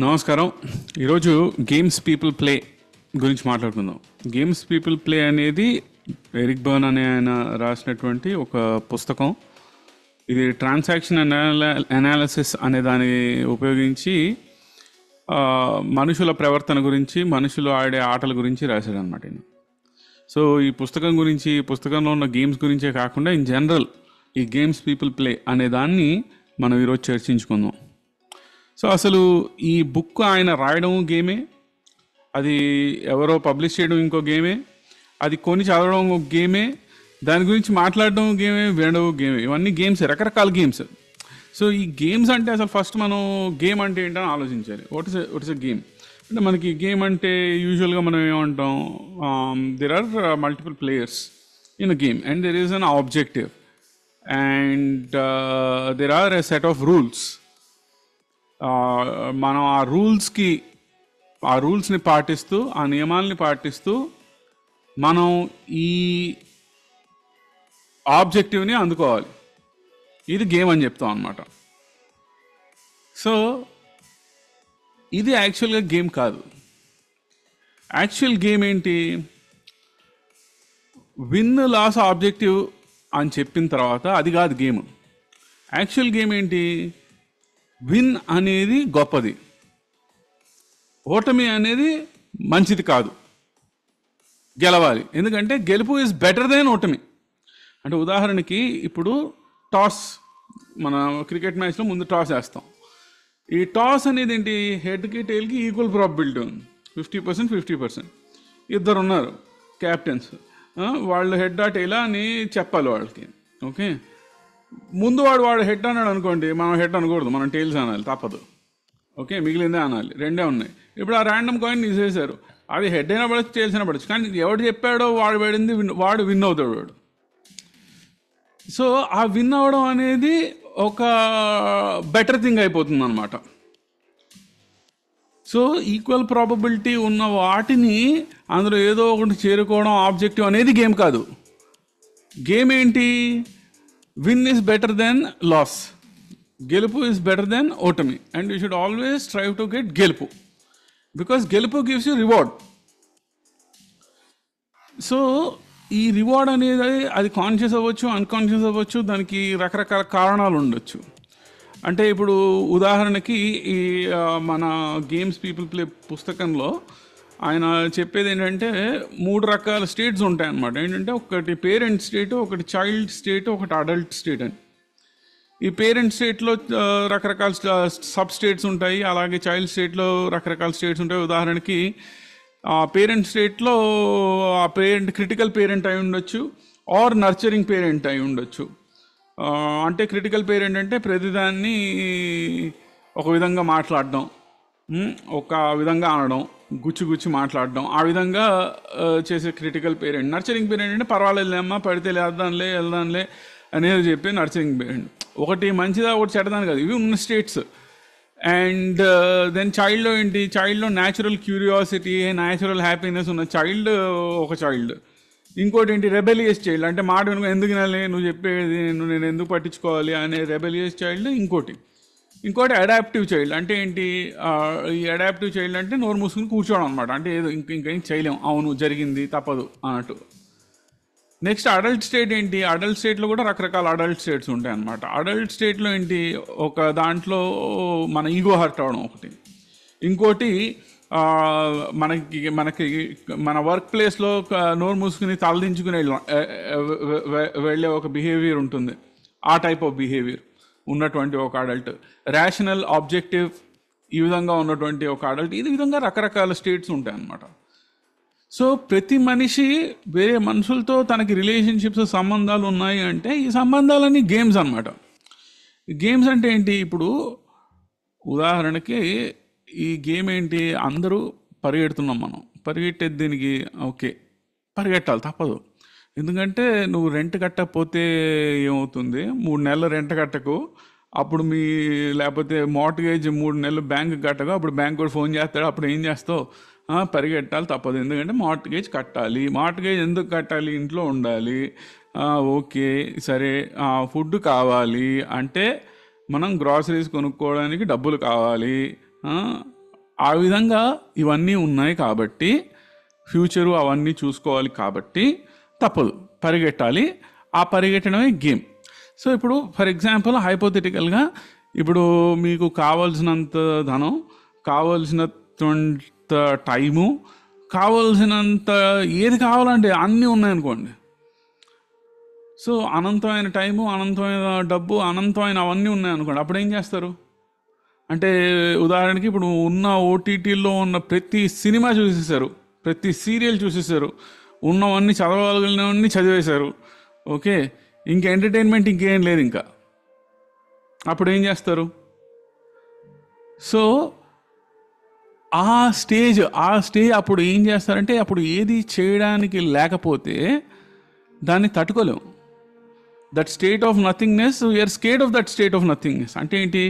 నమస్కారం. ఈరోజు games people play గురించి మాట్లాడుకుందాం. గేమ్స్ పీపుల్ ప్లే అనేది ఎరిక్ బర్న్ అనే ఆయన రాసినటువంటి ఒక పుస్తకం. ఇది ట్రాన్సాక్షన్ అనాలిసిస్ అనే దాన్ని ఉపయోగించి మనుషుల ప్రవర్తన గురించి, మనుషులు ఆడే ఆటల గురించి రాశాడు అనమాట. సో ఈ పుస్తకం గురించి, పుస్తకంలో ఉన్న గేమ్స్ గురించే కాకుండా ఇన్ జనరల్ ఈ గేమ్స్ పీపుల్ ప్లే అనే దాన్ని మనం ఈరోజు చర్చించుకుందాం. సో అసలు ఈ బుక్ ఆయన రాయడం గేమే, అది ఎవరో పబ్లిష్ చేయడం ఇంకో గేమే, అది కొని చదవడం ఒక గేమే, దాని గురించి మాట్లాడడం గేమే, వినడం గేమే. ఇవన్నీ గేమ్స్, రకరకాల గేమ్స్. సో ఈ గేమ్స్ అంటే అసలు ఫస్ట్ మనం గేమ్ అంటే ఏంటని ఆలోచించాలి. వాట్ ఇస్ ఎ గేమ్ అంటే, మనకి గేమ్ అంటే యూజువల్గా మనం ఏమంటాం, there are multiple players in a game and there is an objective and there are a set of rules. మనం ఆ రూల్స్ని పాటిస్తూ, ఆ నియమాల్ని పాటిస్తూ మనం ఈ ఆబ్జెక్టివ్ని అందుకోవాలి. ఇది గేమ్ అని చెప్తాం అన్నమాట. సో ఇది యాక్చువల్గా గేమ్ కాదు. యాక్చువల్ గేమ్ ఏంటి? విన్ లాస్ ఆబ్జెక్టివ్ అని చెప్పిన తర్వాత అది కాదు గేమ్. యాక్చువల్ గేమ్ ఏంటి? విన్ అనేది గొప్పది, ఓటమి అనేది మంచిది కాదు, గెలవాలి. ఎందుకంటే గెలుపు ఈజ్ బెటర్ దెన్ ఓటమి. అంటే ఉదాహరణకి ఇప్పుడు టాస్, మన క్రికెట్ మ్యాచ్లో ముందు టాస్ వేస్తాం. ఈ టాస్ అనేది ఏంటి? హెడ్కి టైల్కి ఈక్వల్ ప్రాబిలిటీ ఉంది, 50%, 50%. ఇద్దరు ఉన్నారు క్యాప్టెన్స్, వాళ్ళు హెడ్ ఆ టైలా అని చెప్పాలి వాళ్ళకి. ఓకే, ముందు వాడు హెడ్ అన్నాడు అనుకోండి, మనం హెడ్ అనకూడదు, మనం టైల్స్ అనాలి, తప్పదు. ఓకే, మిగిలిందే అనాలి. రెండే ఉన్నాయి. ఇప్పుడు ఆ ర్యాండమ్ కాయిన్ తీసేశారు, అది హెడ్ అయినా పడచ్చు, టైల్స్ అయినా పడచ్చు. కానీ ఎవడు చెప్పాడో వాడు పడింది, వాడు విన్ అవుతాడు వాడు. సో ఆ విన్ అవ్వడం అనేది ఒక బెటర్ థింగ్ అయిపోతుంది అనమాట. సో ఈక్వల్ ప్రాబబిలిటీ ఉన్న వాటిని అందులో ఏదో ఒకటి చేరుకోవడం ఆబ్జెక్టివ్ అనేది గేమ్ కాదు. గేమ్ ఏంటి? Win is better than loss, గెలుపు ఈజ్ బెటర్ దెన్ ఓటమి. And you should always try to get గెలుపు, బికాస్ గెలుపు గివ్స్ యూ రివార్డ్. సో ఈ రివార్డ్ అనేది అది కాన్షియస్ అవ్వచ్చు, అన్కాన్షియస్ అవ్వచ్చు, దానికి రకరకాల కారణాలు ఉండొచ్చు. అంటే ఇప్పుడు ఉదాహరణకి ఈ మన గేమ్స్ పీపుల్ ప్లే పుస్తకంలో ఆయన చెప్పేది ఏంటంటే 3 రకాల స్టేట్స్ ఉంటాయన్నమాట. ఏంటంటే ఒకటి పేరెంట్ స్టేట్, ఒకటి చైల్డ్ స్టేట్, ఒకటి అడల్ట్ స్టేట్ అని. ఈ పేరెంట్ స్టేట్లో రకరకాల సబ్ స్టేట్స్ ఉంటాయి, అలాగే చైల్డ్ స్టేట్లో రకరకాల స్టేట్స్ ఉంటాయి. ఉదాహరణకి పేరెంట్ స్టేట్లో ఆ పేరెంట్ క్రిటికల్ పేరెంట్ అయి ఉండొచ్చు, ఆర్ నర్చరింగ్ పేరెంట్ అయి ఉండొచ్చు. అంటే క్రిటికల్ పేరెంట్ అంటే ప్రతిదాన్ని ఒక విధంగా మాట్లాడడం, ఒక విధంగా అనడం, గుచ్చి మాట్లాడడం, ఆ విధంగా చేసే క్రిటికల్ పేరెంట్. నర్చరింగ్ పేరెంట్ అంటే పర్వాలేదమ్మా, పడితే వెళ్దాంలే అనేది చెప్పి నర్చరింగ్ పేరెంట్. ఒకటి మంచిదా, ఒకటి చెడ్డదాని కాదు, ఇవి ఉన్న స్టేట్స్. అండ్ దెన్ చైల్డ్లో ఏంటి? చైల్డ్లో న్యాచురల్ క్యూరియాసిటీ, న్యాచురల్ హ్యాపీనెస్ ఉన్న చైల్డ్ ఒక చైల్డ్. ఇంకోటి ఏంటి? రెబెలియస్ చైల్డ్, అంటే మాట వెనుక ఎందుకు వినాలి, నువ్వు చెప్పేది నేను ఎందుకు పట్టించుకోవాలి అనే రెబెలియస్ చైల్డ్ ఇంకోటి అడాప్టివ్ చైల్డ్. అంటే ఏంటి? ఈ అడాప్టివ్ చైల్డ్ అంటే నోరు మూసుకుని కూర్చోవడం అనమాట. అంటే ఏదో ఇంకేం చేయలేం, అవును జరిగింది తప్పదు అన్నట్టు. నెక్స్ట్ అడల్ట్ స్టేట్ ఏంటి? అడల్ట్ స్టేట్లో కూడా రకరకాల అడల్ట్ స్టేట్స్ ఉంటాయి అన్నమాట. అడల్ట్ స్టేట్లో ఏంటి? ఒక దాంట్లో మన ఈగో హర్ట్ అవ్వడం ఒకటి, ఇంకోటి మనకి మన వర్క్ ప్లేస్లో నోరు మూసుకుని తలదించుకుని వెళ్ళే ఒక బిహేవియర్ ఉంటుంది. ఆ టైప్ ఆఫ్ బిహేవియర్ ఉన్నటువంటి ఒక అడల్ట్. రేషనల్, ఆబ్జెక్టివ్, ఈ విధంగా ఉన్నటువంటి ఒక అడల్ట్. ఈ విధంగా రకరకాల స్టేట్స్ ఉంటాయి అన్నమాట. సో ప్రతి మనిషి వేరే మనుషులతో తనకి రిలేషన్షిప్స్, సంబంధాలు ఉన్నాయి అంటే ఈ సంబంధాలన్నీ గేమ్స్ అన్నమాట. గేమ్స్ అంటే ఏంటి? ఇప్పుడు ఉదాహరణకి ఈ గేమ్ ఏంటి? అందరూ పరిగెడుతున్నాం, మనం పరిగెట్టేది దీనికి. ఓకే, పరిగెట్టాలి, తప్పదు. ఎందుకంటే నువ్వు రెంట్ కట్టకపోతే ఏమవుతుంది? 3 నెలలు రెంట్ కట్టకు, అప్పుడు లేకపోతే మార్ట్గేజ్ 3 నెలలు బ్యాంకు కట్టకు, అప్పుడు బ్యాంక్ కూడా ఫోన్ చేస్తాడు, అప్పుడు ఏం చేస్తావు? పరిగెట్టాలి, తప్పదు. ఎందుకంటే మార్ట్గేజ్ కట్టాలి. మార్ట్గేజ్ ఎందుకు కట్టాలి? ఇంట్లో ఉండాలి. ఓకే సరే, ఫుడ్ కావాలి అంటే మనం గ్రాసరీస్ కొనుక్కోవడానికి డబ్బులు కావాలి. ఆ విధంగా ఇవన్నీ ఉన్నాయి కాబట్టి ఫ్యూచరు అవన్నీ చూసుకోవాలి కాబట్టి తప్పదు, పరిగెట్టాలి. ఆ పరిగెట్టడమే గేమ్. సో ఇప్పుడు ఫర్ ఎగ్జాంపుల్ హైపోథెటికల్గా ఇప్పుడు మీకు కావాల్సినంత ధనం, కావాల్సినంత టైము, కావాల్సినంత ఏది కావాలంటే అన్నీ ఉన్నాయనుకోండి. సో అనంతమైన టైము, అనంతమైన డబ్బు, అనంతమైన అవన్నీ ఉన్నాయనుకోండి. అప్పుడు ఏం చేస్తారు అంటే ఉదాహరణకి ఇప్పుడు ఉన్న ఓటీటీల్లో ఉన్న ప్రతి సినిమా చూసేసారు, ప్రతి సీరియల్ చూసేసారు, ఉన్నవన్నీ చదవగలిగినవన్నీ చదివేశారు. ఓకే, ఇంకా ఎంటర్టైన్మెంట్ ఇంకేం లేదు ఇంకా. అప్పుడు ఏం చేస్తారు? సో ఆ స్టేజ్ అప్పుడు ఏం చేస్తారంటే అప్పుడు ఏది చేయడానికి లేకపోతే దాన్ని తట్టుకోలేము. That state of nothingness, we're scared of that state of nothingness. అంటే ఏంటి?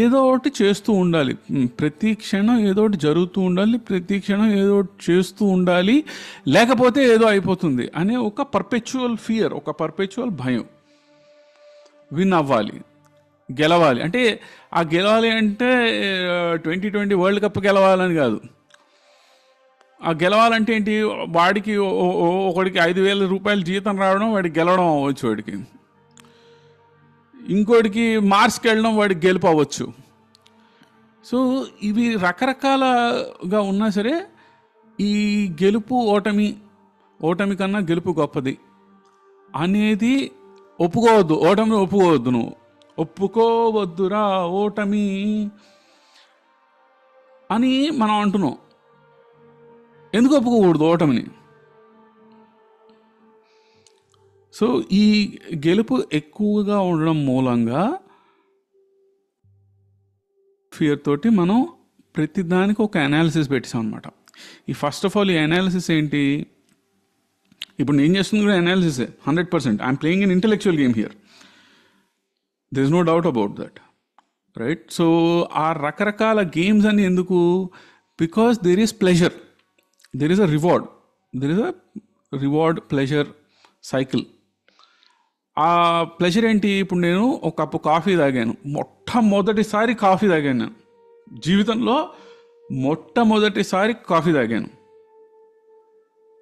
ఏదో ఒకటి చేస్తూ ఉండాలి, ప్రతి క్షణం ఏదో ఒకటి జరుగుతూ ఉండాలి, ప్రతి క్షణం ఏదో ఒకటి చేస్తూ ఉండాలి, లేకపోతే ఏదో అయిపోతుంది అనే ఒక పర్పెచువల్ ఫియర్, ఒక పర్పెచువల్ భయం. విన్ అవ్వాలి, గెలవాలి. అంటే ఆ గెలవాలి అంటే 2020 వరల్డ్ కప్ గెలవాలని కాదు. ఆ గెలవాలంటే ఏంటి? వాడికి ఒకడికి 5,000 రూపాయలు జీతం రావడం వాడికి గెలవడం అవ్వచ్చు, వాడికి ఇంకోటికి మార్క్స్కి వెళ్ళడం వాడికి గెలుపు అవ్వచ్చు. సో ఇవి రకరకాలుగా ఉన్నా సరే ఈ గెలుపు ఓటమి కన్నా గెలుపు గొప్పది అనేది ఒప్పుకోవద్దు. ఓటమిని ఒప్పుకోవద్దు, నువ్వు ఒప్పుకోవద్దురా ఓటమి అని మనం అంటున్నాం. ఎందుకు ఒప్పుకోకూడదు ఓటమిని? సో ఈ గెలుపు ఎక్కువగా ఉండడం మూలంగా ఫియర్ తోటి మనం ప్రతిదానికి ఒక అనాలిసిస్ పెట్టాం అనమాట. ఈ ఫస్ట్ ఆఫ్ ఆల్ ఈ అనాలిసిస్ ఏంటి? ఇప్పుడు నేను చేస్తుంది కూడా అనాలిసిసే 100%. I'm playing in intellectual game here, there is no doubt about that, right? So ఆ రకరకాల గేమ్స్ అని ఎందుకు? Because there is pleasure, there is a reward pleasure cycle. ఆ ప్లెజర్ ఏంటి? ఇప్పుడు నేను ఒక కప్పు కాఫీ తాగాను, మొట్టమొదటిసారి కాఫీ తాగాను నేను జీవితంలో, మొట్టమొదటిసారి కాఫీ తాగాను.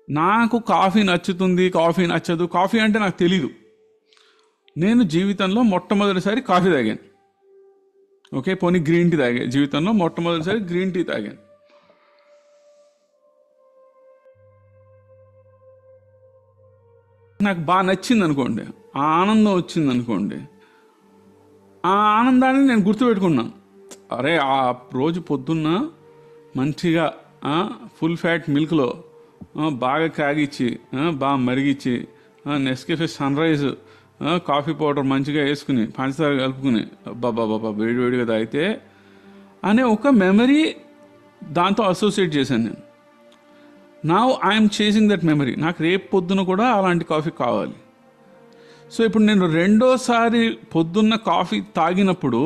నాకు కాఫీ నచ్చుతుంది, కాఫీ నచ్చదు, కాఫీ అంటే నాకు తెలీదు. నేను జీవితంలో మొట్టమొదటిసారి కాఫీ తాగాను. ఓకే, పోనీ గ్రీన్ టీ తాగాను, జీవితంలో మొట్టమొదటిసారి గ్రీన్ టీ తాగాను. నాకు బాగా నచ్చింది అనుకోండి, ఆ ఆనందం వచ్చింది అనుకోండి, ఆ ఆనందాన్ని నేను గుర్తుపెట్టుకున్నాను. అరే ఆ రోజు పొద్దున్న మంచిగా ఫుల్ ఫ్యాట్ మిల్క్లో బాగా కాగిచ్చి, బాగా మరిగిచ్చి, Nescafe Sunrise coffee powder మంచిగా వేసుకుని పంచదార కలుపుకుని బాబా వేడివేడిగా తాగితే అనే ఒక మెమరీ దాంతో అసోసియేట్ చేశాను నేను. Now I'm chasing that memory. నాకు రేపు పొద్దున కూడా అలాంటి కాఫీ కావాలి. సో ఇప్పుడు నేను రెండోసారి పొద్దున్న కాఫీ తాగినప్పుడు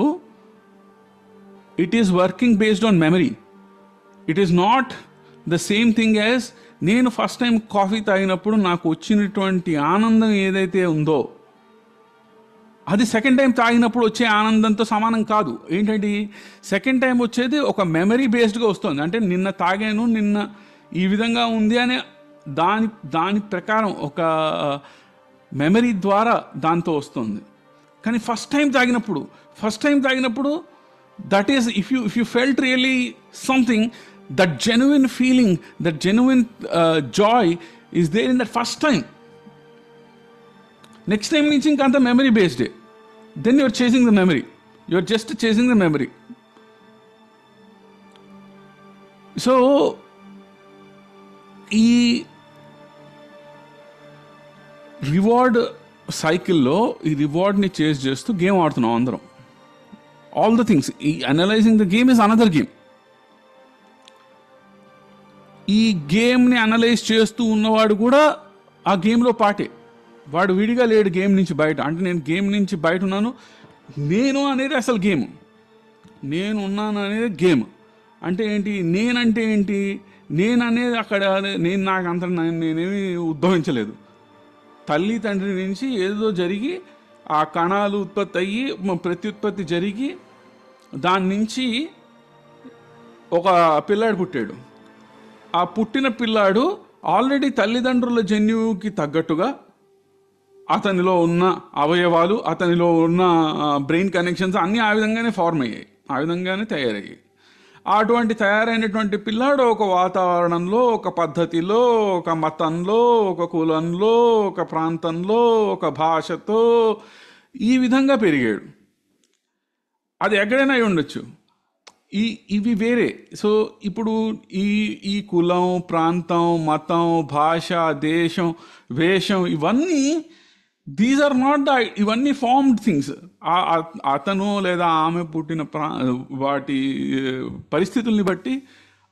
it is working based on memory. It is not the same thing as నేను ఫస్ట్ టైం కాఫీ తాగినప్పుడు నాకు వచ్చినటువంటి ఆనందం ఏదైతే ఉందో అది సెకండ్ టైం తాగినప్పుడు వచ్చే ఆనందంతో సమానం కాదు. ఏంటంటే సెకండ్ టైం వచ్చేది ఒక మెమరీ బేస్డ్గా వస్తుంది. అంటే నిన్న తాగాను, నిన్న ఈ విధంగా ఉంది అనే దాని ప్రకారం ఒక మెమరీ ద్వారా దాంతో వస్తుంది. కానీ ఫస్ట్ టైం తాగినప్పుడు that is if you felt really something, that genuine feeling, that genuine joy is there in that first time. Next time నుంచి ఇంకంత మెమరీ బేస్డే. Then you're chasing the memory, you're just chasing the memory. So ఈ reward సైకిల్లో ఈ రివార్డ్ని chase చేస్తూ game ఆడుతున్నాం అందరం. ఆల్ ద థింగ్స్, ఈ analysing the game is another game. ఈ గేమ్ని అనలైజ్ చేస్తూ ఉన్నవాడు కూడా ఆ గేమ్లో పాటే. వాడు విడిగా లేడు గేమ్ నుంచి బయట. అంటే నేను గేమ్ నుంచి బయట ఉన్నాను, నేను అనేది అసలు గేమ్, నేను ఉన్నాను అనేది గేమ్. అంటే ఏంటి? నేనంటే ఏంటి? నేను అనేది అక్కడ నేను నాకు అంత నేనేమి ఉద్భవించలేదు. తల్లి తండ్రి నుంచి ఏదో జరిగి ఆ కణాలు ఉత్పత్తి అయ్యి ప్రత్యుత్పత్తి జరిగి దాని నుంచి ఒక పిల్లాడు పుట్టాడు. ఆ పుట్టిన పిల్లాడు ఆల్రెడీ తల్లిదండ్రుల జన్యువుకి తగ్గట్టుగా అతనిలో ఉన్న అవయవాలు, అతనిలో ఉన్న బ్రెయిన్ కనెక్షన్స్ అన్నీ ఆ విధంగానే ఫార్మ్ అయ్యాయి, ఆ విధంగానే తయారయ్యాయి. అటువంటి తయారైనటువంటి పిల్లాడు ఒక వాతావరణంలో, ఒక పద్ధతిలో, ఒక మతంలో, ఒక కులంలో, ఒక ప్రాంతంలో, ఒక భాషతో ఈ విధంగా పెరిగాడు. అది ఎక్కడైనా అయి ఉండొచ్చు. ఇవి వేరే. సో ఇప్పుడు ఈ ఈ కులం, ప్రాంతం, మతం, భాష, దేశం, వేషం ఇవన్నీ దీస్ ఆర్ నాట్ ద, ఇవన్నీ ఫార్మ్డ్ థింగ్స్. అతను లేదా ఆమె పుట్టిన వాటి పరిస్థితుల్ని బట్టి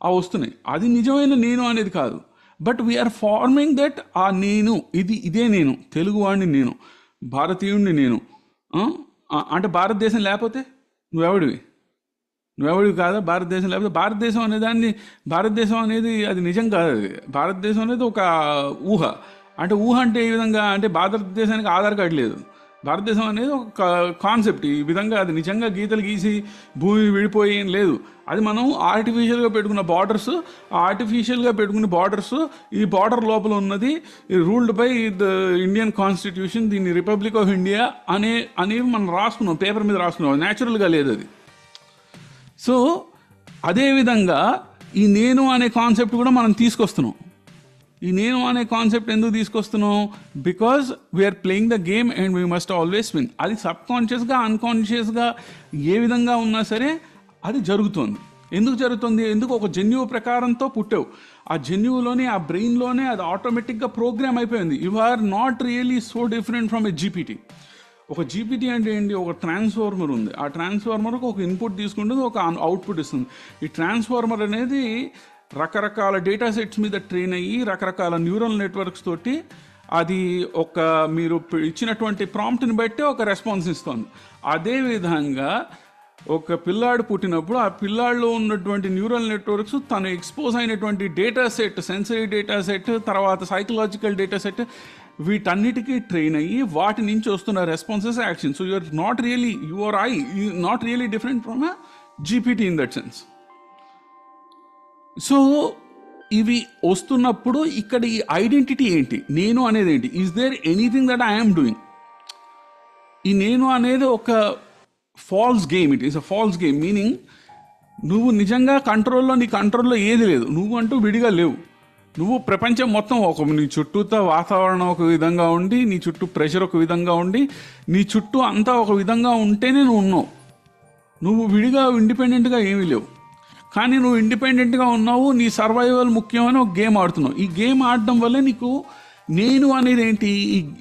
వస్తున్నాయి. అది నిజమైన నేను అనేది కాదు. But we're farming that. ఆ నేను, ఇదే నేను, తెలుగువాడిని నేను, భారతీయుడిని నేను. అంటే భారతదేశం లేకపోతే నువ్వెవడివి కాదా? భారతదేశం లేకపోతే భారతదేశం అనే దాన్ని, భారతదేశం అనేది అది నిజం కాదు. అది భారతదేశం అనేది ఒక ఊహ. అంటే ఊహ అంటే ఈ విధంగా, అంటే భారతదేశానికి ఆధార్ కార్డు లేదు. భారతదేశం అనేది ఒక కాన్సెప్ట్. ఈ విధంగా అది నిజంగా గీతలు గీసి భూమి విడిపోయి ఏం లేదు. అది మనం ఆర్టిఫిషియల్గా పెట్టుకున్న బార్డర్స్, ఆర్టిఫిషియల్గా పెట్టుకున్న బార్డర్స్. ఈ బార్డర్ లోపల ఉన్నది ruled by the Indian constitution, దీన్ని రిపబ్లిక్ ఆఫ్ ఇండియా అనేవి మనం రాసుకున్నాం, పేపర్ మీద రాసుకున్నాం. న్యాచురల్గా లేదు అది. సో అదేవిధంగా ఈ నేను అనే కాన్సెప్ట్ కూడా మనం తీసుకొస్తున్నాం. ఈ నేను అనే కాన్సెప్ట్ ఎందుకు తీసుకొస్తున్నాం? Because we're playing the game and we must always win. అది సబ్ కాన్షియస్గా, అన్కాన్షియస్గా ఏ విధంగా ఉన్నా సరే అది జరుగుతుంది. ఎందుకు జరుగుతుంది? ఎందుకు ఒక జన్యువు ప్రకారంతో పుట్టావు. ఆ జన్యువులోనే, ఆ బ్రెయిన్లోనే అది ఆటోమేటిక్గా ప్రోగ్రామ్ అయిపోయింది. You are not really so different from a GPT. ఒక జీపీటీ అంటే ఏంటి? ఒక ట్రాన్స్ఫార్మర్ ఉంది. ఆ ట్రాన్స్ఫార్మర్కి ఒక ఇన్పుట్ తీసుకుంటుంది, ఒక అవుట్పుట్ ఇస్తుంది. ఈ ట్రాన్స్ఫార్మర్ అనేది రకరకాల డేటా సెట్స్ మీద ట్రైన్ అయ్యి రకరకాల న్యూరల్ నెట్వర్క్స్ తోటి అది ఒక మీరు ఇచ్చినటువంటి ప్రాంప్ట్ని బట్టి ఒక రెస్పాన్స్ ఇస్తుంది. అదేవిధంగా ఒక పిల్లాడు పుట్టినప్పుడు ఆ పిల్లాడిలో ఉన్నటువంటి న్యూరల్ నెట్వర్క్స్ తను ఎక్స్పోజ్ అయినటువంటి data set, sensory data set, తర్వాత సైకలాజికల్ డేటా సెట్, వీటన్నిటికీ ట్రైన్ అయ్యి వాటి నుంచి వస్తున్న responses, action. So you're not really different from a GPT in that sense. So ఇవి వస్తున్నప్పుడు ఇక్కడ ఈ ఐడెంటిటీ ఏంటి, నేను అనేది ఏంటి? Is there anything that I'm doing? ఈ నేను అనేది ఒక false game. It is a false game. Meaning నువ్వు నిజంగా నీ కంట్రోల్లో ఏది లేదు. నువ్వు అంటూ విడిగా లేవు. నువ్వు ప్రపంచం మొత్తం నీ చుట్టూతో వాతావరణం ఒక విధంగా ఉండి, నీ చుట్టూ ప్రెషర్ ఒక విధంగా ఉండి, నీ చుట్టూ అంతా ఒక విధంగా ఉంటేనే నువ్వు ఉన్నావు. నువ్వు విడిగా ఇండిపెండెంట్గా ఏమీ లేవు. కానీ నువ్వు ఇండిపెండెంట్గా ఉన్నావు, నీ సర్వైవల్ ముఖ్యమని ఒక గేమ్ ఆడుతున్నావు. ఈ గేమ్ ఆడడం వల్ల నీకు నేను అనేది ఏంటి?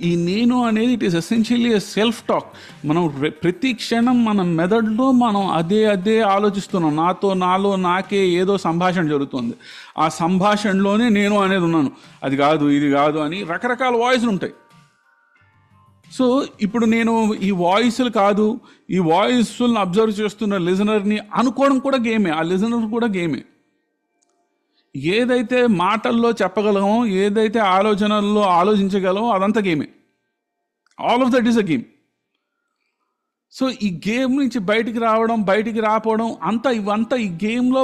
ఈ నేను అనేది it is essentially self talk. మనం ప్రతి క్షణం మన మెదడులో మనం అదే ఆలోచిస్తున్నాం. నాలో నాకే ఏదో సంభాషణ జరుగుతుంది. ఆ సంభాషణలోనే నేను అనేది ఉన్నాను. అది కాదు, ఇది కాదు అని రకరకాల వాయిస్లు ఉంటాయి. సో ఇప్పుడు నేను ఈ వాయిస్లు కాదు, ఈ వాయిస్ని అబ్జర్వ్ చేస్తున్న లిజనర్ని అనుకోవడం కూడా గేమే. ఆ లిజనర్ కూడా గేమే. ఏదైతే మాటల్లో చెప్పగలమో, ఏదైతే ఆలోచనల్లో ఆలోచించగలమో అదంతా గేమే. All of that is a game. So ఈ గేమ్ నుంచి బయటికి రాకపోవడం ఇవంతా ఈ గేమ్లో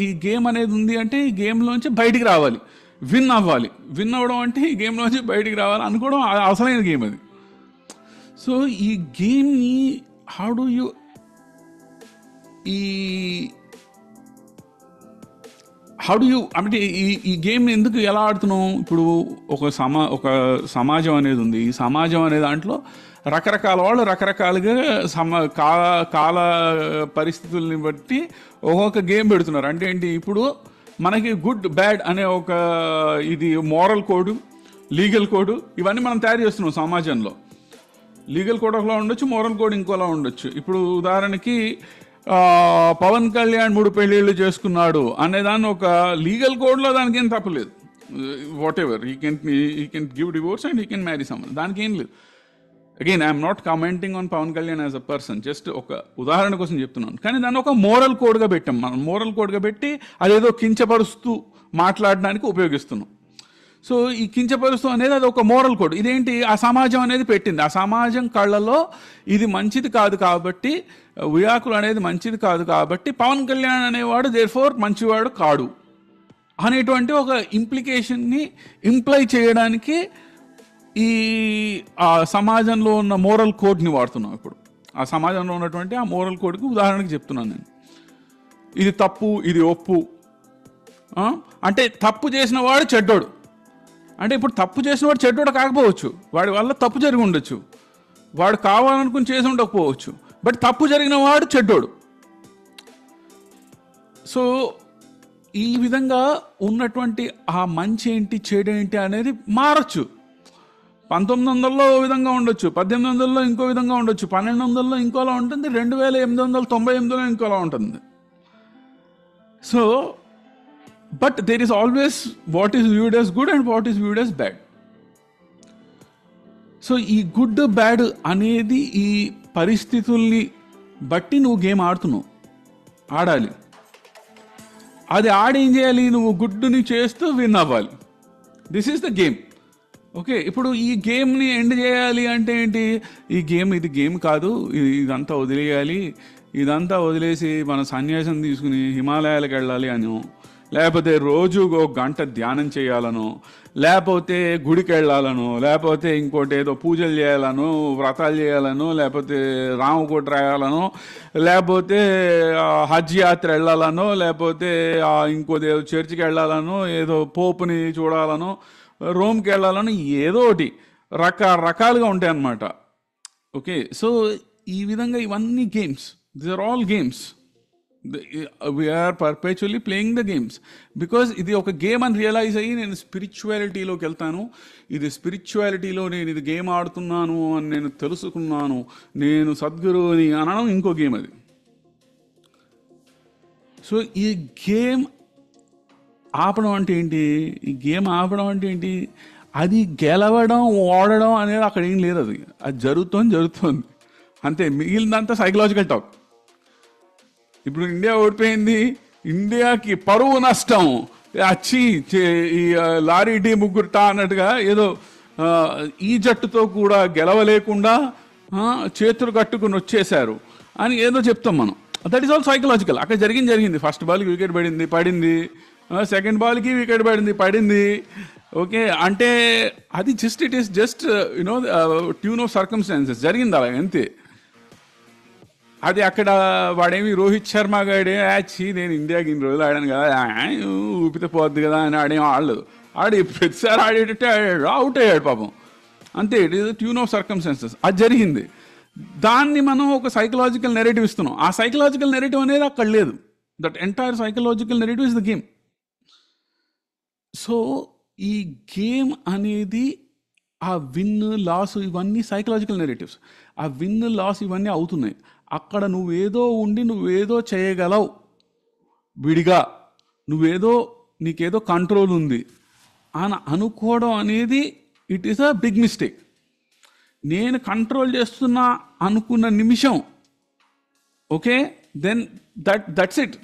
ఈ గేమ్ అనేది ఉంది అంటే ఈ గేమ్లోంచి బయటికి రావాలి, విన్ అవ్వాలి. విన్ అవ్వడం అంటే ఈ గేమ్లోంచి బయటికి రావాలి అనుకోవడం అసలైన గేమ్ అది. సో ఈ గేమ్ని అంటే ఈ గేమ్ని ఎందుకు ఎలా ఆడుతున్నాం? ఇప్పుడు ఒక సమాజం అనేది ఉంది. ఈ సమాజం అనే దాంట్లో రకరకాల వాళ్ళు రకరకాలుగా కాల పరిస్థితుల్ని బట్టి ఒక్కొక్క గేమ్ పెడుతున్నారు. అంటే ఏంటి? ఇప్పుడు మనకి గుడ్ బ్యాడ్ అనే ఒక ఇది మోరల్ కోడ్, లీగల్ కోడ్ ఇవన్నీ మనం తయారు చేస్తున్నాం సమాజంలో. లీగల్ కోడ్ ఒకలా ఉండొచ్చు, మోరల్ కోడ్ ఇంకోలా ఉండొచ్చు. ఇప్పుడు ఉదాహరణకి పవన్ కళ్యాణ్ 3 పెళ్ళిళ్ళు చేసుకున్నాడు అనేదాన్ని ఒక లీగల్ కోడ్లో దానికి ఏం తప్పలేదు. Whatever he can give divorce and he can marry someone, దానికి ఏం లేదు. Again I'm not commenting on Pawan Kalyan as a person, just ఒక ఉదాహరణ కోసం చెప్తున్నాను. కానీ దాన్ని ఒక మోరల్ కోడ్గా పెట్టాం మనం. మోరల్ కోడ్గా పెట్టి అదేదో కించపరుస్తూ మాట్లాడడానికి ఉపయోగిస్తున్నాం. సో ఈ కించపరుస్తూ అనేది అది ఒక మోరల్ కోడ్. ఇదేంటి ఆ సమాజం అనేది పెట్టింది. ఆ సమాజం కళ్ళలో ఇది మంచిది కాదు కాబట్టి, విడాకులు అనేది మంచిది కాదు కాబట్టి పవన్ కళ్యాణ్ అనేవాడు దేర్ఫోర్ మంచివాడు కాడు అనేటువంటి ఒక ఇంప్లికేషన్ని ఇంప్లై చేయడానికి ఈ ఆ సమాజంలో ఉన్న మోరల్ కోడ్ని వాడుతున్నాం. ఇప్పుడు ఆ సమాజంలో ఉన్నటువంటి ఆ మోరల్ కోడ్కి ఉదాహరణకి చెప్తున్నాను నేను. ఇది తప్పు, ఇది ఒప్పు. అంటే తప్పు చేసిన వాడు చెడ్డోడు. అంటే ఇప్పుడు తప్పు చేసిన వాడు చెడ్డోడు కాకపోవచ్చు, వాడి వల్ల తప్పు జరిగి ఉండొచ్చు, వాడు కావాలనుకుని చేసి ఉండకపోవచ్చు, బట్ తప్పు జరిగిన వాడు చెడ్డోడు. సో ఈ విధంగా ఉన్నటువంటి ఆ మంచి ఏంటి చెడు ఏంటి అనేది మారచ్చు. 1900లో ఓ విధంగా ఉండొచ్చు, 1800లో ఇంకో విధంగా ఉండొచ్చు, 1200లో ఇంకోలా ఉంటుంది, 2898లో ఇంకోలా ఉంటుంది. So but there is always what is viewed as good and what is viewed as bad. So ఈ గుడ్ బ్యాడ్ అనేది ఈ పరిస్థితుల్ని బట్టి నువ్వు గేమ్ ఆడాలి. అది ఏం చేయాలి, నువ్వు గుడ్ని చేస్తూ విన్ అవ్వాలి. This is the game. Okay, ఇప్పుడు ఈ గేమ్ని ఎండ్ చేయాలి అంటే ఏంటి, ఇది గేమ్ కాదు, ఇదంతా వదిలేయాలి, ఇదంతా వదిలేసి మన సన్యాసం తీసుకుని హిమాలయాలకు వెళ్ళాలి అనో, లేకపోతే రోజు ఒక గంట ధ్యానం చేయాలనో, లేకపోతే గుడికి వెళ్ళాలనో, లేకపోతే ఇంకోటి ఏదో పూజలు చేయాలనో, వ్రతాలు చేయాలనో, లేకపోతే రామకోట రాయాలనో, లేకపోతే హజ్ యాత్ర వెళ్ళాలనో, లేకపోతే ఇంకోటి ఏదో చర్చికి వెళ్ళాలనో, ఏదో పోపుని చూడాలనో, రోమ్కి వెళ్ళాలనో, ఏదో ఒకటి రకరకాలుగా ఉంటాయి అన్నమాట. ఓకే, సో ఈ విధంగా ఇవన్నీ games. These are all games. We're perpetually playing the games. Because ఇది ఒక గేమ్ అని రియలైజ్ అయ్యి నేను స్పిరిచువాలిటీలోకి వెళ్తాను. ఇది స్పిరిచువాలిటీలో నేను ఇది గేమ్ ఆడుతున్నాను అని నేను తెలుసుకున్నాను, నేను సద్గురుని అనడం ఇంకో గేమ్ అది. సో ఈ గేమ్ ఆపడం అంటే ఏంటి, అది గెలవడం ఓడడం అనేది అక్కడ ఏం లేదు. అది జరుగుతోంది అంతే. మిగిలినంతా సైకలాజికల్ టాక్. ఇప్పుడు ఇండియా ఓడిపోయింది, ఇండియాకి పరువు నష్టం, వచ్చి ఈ లారీ టీ ముగ్గురుటా అన్నట్టుగా ఏదో ఈ జట్టుతో కూడా గెలవలేకుండా చేతులు కట్టుకుని వచ్చేశారు అని ఏదో చెప్తాం మనం. That is all psychological. అక్కడ జరిగింది. ఫస్ట్ బాల్కి వికెట్ పడింది, సెకండ్ బాల్కి వికెట్ పడింది. ఓకే, అంటే అది it is just tune of circumstances జరిగింది అలా అంతే. అది అక్కడ వాడేమి రోహిత్ శర్మ గాడే నేను ఇండియాకి ఇన్ని రోజులు ఆడాను కదా, ఊపితే పోద్ది కదా అని ఆడేం ఆడలేదు. ప్రతిసారి ఆడేటట్టే ఆడాడు, అవుట్ అయ్యాడు పాపం అంతే. It is tune of circumstances. అది జరిగింది. దాన్ని మనం ఒక సైకలాజికల్ నెరేటివ్ ఇస్తున్నాం. ఆ సైకలాజికల్ నెరేటివ్ అనేది అక్కడ లేదు. That entire psychological narrative is the game. So ఈ గేమ్ అనేది ఆ విన్ లాస్ ఇవన్నీ సైకలాజికల్ నెరేటివ్స్. ఆ విన్ లాస్ ఇవన్నీ అవుతున్నాయి. అక్కడ నువ్వేదో చేయగలవు విడిగా, నీకేదో కంట్రోల్ ఉంది అని అనుకోవడం అనేది it is a big mistake. నేను కంట్రోల్ చేస్తున్నా అనుకున్న నిమిషం, okay, then that's it.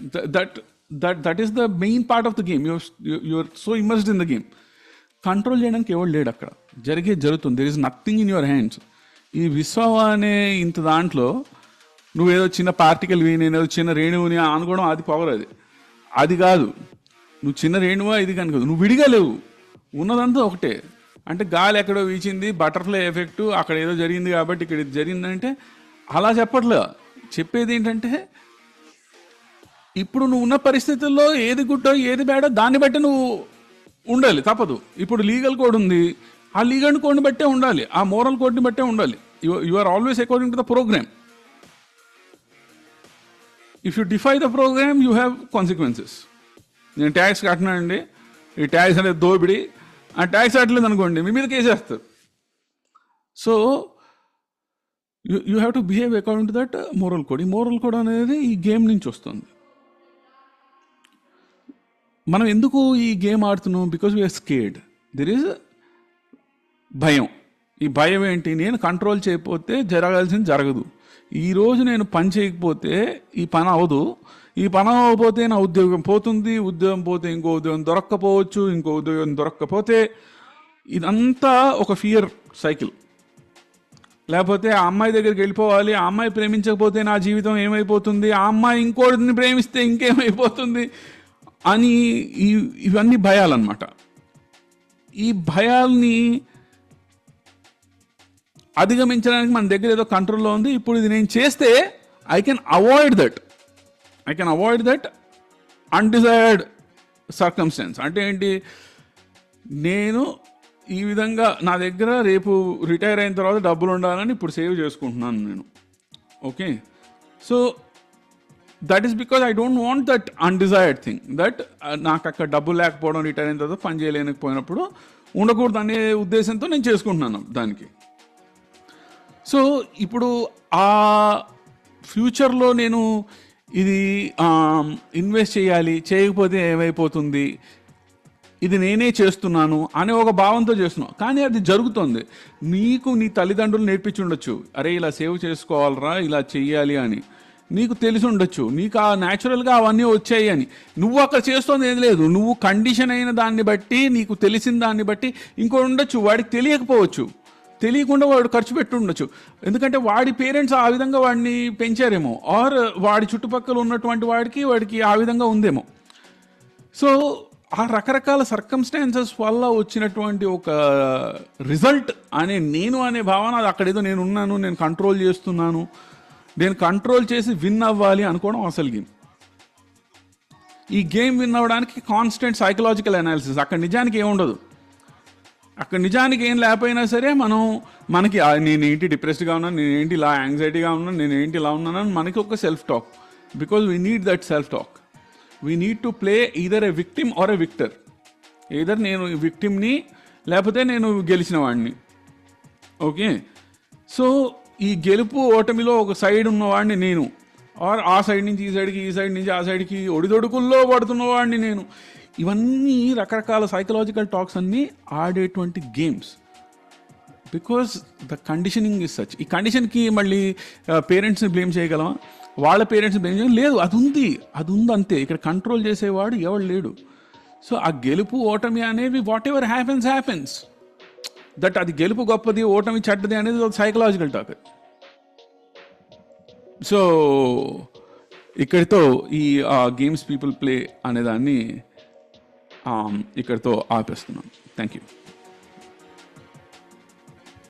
That is the main part of the game. You're so immersed in the game. Control చేయడానికి ఎవరు లేడు అక్కడ. జరుగుతుంది. There is nothing in your hands. ఈ విశ్వం అనే ఇంత దాంట్లో నువ్వేదో చిన్న పార్టికల్వి, నేనేదో చిన్న రేణువుని అనుకోవడం అది పవర్. అది కాదు. నువ్వు చిన్న రేణువా ఇది కనుక నువ్వు విడిగా లేవు, ఉన్నదంతా ఒకటే. అంటే గాలి ఎక్కడో వీచింది, బటర్ఫ్లై ఎఫెక్ట్, అక్కడ ఏదో జరిగింది కాబట్టి ఇక్కడ ఇది జరిగిందంటే అలా చెప్పట్లే. చెప్పేది ఏంటంటే ఇప్పుడు నువ్వు ఉన్న పరిస్థితుల్లో ఏది గుడ్డో ఏది బ్యాడో దాన్ని బట్టి నువ్వు ఉండాలి, తప్పదు. ఇప్పుడు లీగల్ కోడ్ ఉంది, ఆ లీగల్ కోడ్ని బట్టే ఉండాలి, ఆ మోరల్ కోడ్ని బట్టే ఉండాలి. You are always according to the program. If you defy the program you have consequences. నేను ట్యాక్స్ కట్టినానండి, ఈ ట్యాక్స్ అనేది దోపిడి, ఆ ట్యాక్స్ కట్టలేదు అనుకోండి మీ మీద కేసేస్తారు. So you have to behave according to that moral code. ఈ మోరల్ కోడ్ అనేది ఈ గేమ్ నుంచి వస్తుంది. మనం ఎందుకు ఈ గేమ్ ఆడుతున్నాం? Because we're scared. There is భయం. ఈ భయం ఏంటి? నేను కంట్రోల్ చేయకపోతే జరగాల్సింది జరగదు. ఈరోజు నేను పని చేయకపోతే ఈ పని అవ్వదు, ఈ పని అవ్వకపోతే నా ఉద్యోగం పోతుంది, ఉద్యోగం పోతే ఇంకో ఉద్యోగం దొరక్కపోవచ్చు, ఇంకో ఉద్యోగం దొరక్కపోతే ఇదంతా ఒక ఫియర్ సైకిల్. లేకపోతే ఆ అమ్మాయి దగ్గరికి వెళ్ళిపోవాలి, ఆ అమ్మాయి ప్రేమించకపోతే నా జీవితం ఏమైపోతుంది, ఆ అమ్మాయి ఇంకోటిని ప్రేమిస్తే ఇంకేమైపోతుంది అని ఇవన్నీ భయాలన్నమాట. ఈ భయాల్ని అధిగమించడానికి మన దగ్గర ఏదో కంట్రోల్లో ఉంది. ఇప్పుడు ఇది నేను చేస్తే I can avoid that undesired circumstance. అంటే ఏంటి, నేను ఈ విధంగా నా దగ్గర రేపు రిటైర్ అయిన తర్వాత డబ్బులు ఉండాలని ఇప్పుడు సేవ్ చేసుకుంటున్నాను నేను. Okay, so that is because I don't want that undesired thing, that నాకు అక్కడ డబ్బులు లేకపోవడం, రిటైర్ అయిన తర్వాత పని చేయలేకపోయినప్పుడు ఉండకూడదు అనే ఉద్దేశంతో నేను చేసుకుంటున్నాను దానికి. సో ఇప్పుడు ఆ ఫ్యూచర్లో నేను ఇది ఇన్వెస్ట్ చేయాలి, చేయకపోతే ఏమైపోతుంది, ఇది నేనే చేస్తున్నాను అనే ఒక భావంతో చేస్తున్నావు. కానీ అది జరుగుతుంది. నీకు నీ తల్లిదండ్రులు నేర్పించి ఉండొచ్చు, అరే ఇలా సేవ్ చేసుకోవాలరా, ఇలా చెయ్యాలి అని నీకు తెలిసి ఉండొచ్చు, నీకు ఆ న్యాచురల్గా అవన్నీ వచ్చాయి అని. నువ్వు అక్కడ చేస్తుంది ఏం లేదు, నువ్వు కండిషన్ అయిన దాన్ని బట్టి, నీకు తెలిసిన దాన్ని బట్టి ఇంకోటి ఉండొచ్చు, వాడికి తెలియకపోవచ్చు, తెలియకుండా వాడు ఖర్చు పెట్టి ఉండొచ్చు. ఎందుకంటే వాడి పేరెంట్స్ ఆ విధంగా వాడిని పెంచారేమో, ఆర్ వాడి చుట్టుపక్కల ఉన్నటువంటి వాడికి ఆ విధంగా ఉందేమో. సో ఆ రకరకాల సర్కమ్స్టాన్సెస్ వల్ల వచ్చినటువంటి ఒక రిజల్ట్ అనే భావన, అది అక్కడేదో నేను ఉన్నాను, నేను కంట్రోల్ చేస్తున్నాను, నేను కంట్రోల్ చేసి విన్ అవ్వాలి అనుకోవడం అసలు గేమ్. ఈ గేమ్ విన్ అవ్వడానికి కాన్స్టెంట్ సైకలాజికల్ అనాలిసిస్. అక్కడ నిజానికి ఏముండదు, అక్కడ నిజానికి ఏం లేకపోయినా సరే మనకి నేనేంటి డిప్రెస్డ్గా ఉన్నాను, నేనేంటి ఇలా యాంగ్జైటీగా ఉన్నాను, నేనేంటి ఇలా ఉన్నాను, మనకి ఒక self talk. Because we need that self talk. We need to play either a victim or a victor. Either నేను విక్టిమ్ని, లేకపోతే నేను గెలిచిన వాడిని. ఓకే, సో ఈ గెలుపు ఓటమిలో ఒక సైడ్ ఉన్నవాడిని నేను, ఆర్ ఆ సైడ్ నుంచి ఈ సైడ్కి, ఈ సైడ్ నుంచి ఆ సైడ్కి ఒడిదొడుకుల్లో పడుతున్నవాడిని నేను. ఇవన్నీ రకరకాల సైకలాజికల్ టాక్స్ అన్నీ ఆడేటువంటి games. Because the conditioning is such. ఈ కండిషన్కి మళ్ళీ పేరెంట్స్ని బ్లేమ్ చేయగలమా? వాళ్ళ పేరెంట్స్ని బ్లేమ్ చేయగలం? లేదు, అది ఉంది అంతే. ఇక్కడ కంట్రోల్ చేసేవాడు ఎవడు లేడు. సో ఆ గెలుపు ఓటమి అనేవి వాట్ ఎవర్ హ్యాపెన్స్, దట్ అది గెలుపు గొప్పది, ఓటమి చెడ్డది అనేది ఒక సైకలాజికల్ టాక్. సో ఇక్కడితో ఈ గేమ్స్ పీపుల్ ప్లే అనేదాన్ని ఇక్కడితో ఆపేస్తున్నాను. Thank you.